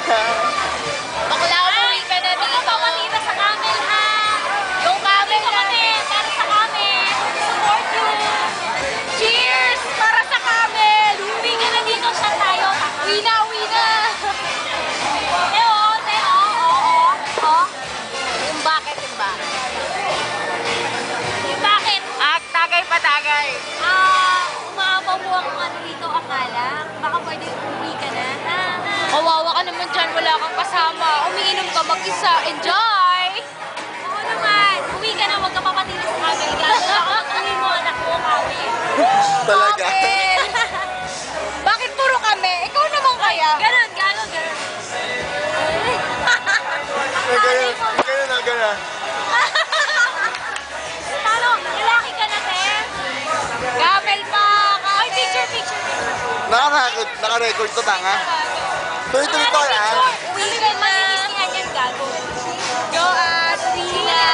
Bakla, umuwi ka na dito. Papatira sa camel, ha? Yung camel natin, para sa camel. Support you. Cheers! Para sa camel. Uwi ka na dito, siya tayo. Uwi na, uwi na. Teo, Teo. Oo. Yung bakit, yung bakit. Yung bakit? Tagay pa tagay. Umaapaw mo ako ano dito, akala. Baka pwede umuwi ka na. Kawawa ka naman dyan, wala kang kasama. Umiinom ka mag-isa. Enjoy! Oo naman. Uwi ka na, huwag ka papatili sa camel. Gano'n ako mag-uwi mo, anak ko, camel. Talaga. Kapil! Bakit puro kami? Ikaw naman kaya? Ganon. Ganun. Talo, lalaki ka na, te. Kapil pa! Ay, picture. Naka-record to, tanga. Tuloy-tuloy to, yan. Uwi ka na. Maninistingan yan, gago. Go, Athena!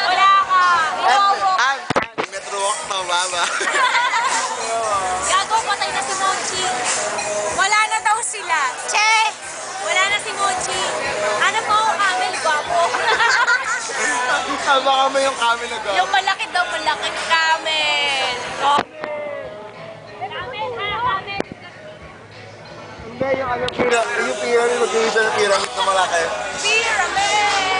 Wala ka. Metro walk to, baba. Gago, patay na si Mochi. Wala na daw sila. Che! Wala na si Mochi. Ano po, camel, guwapo. Baka mo yung kami na Yung malaki daw, malaking camel. Camel, ha, camel. Hindi, yung pyramid, mag-iisa na pyramid na malaki. Pyramid!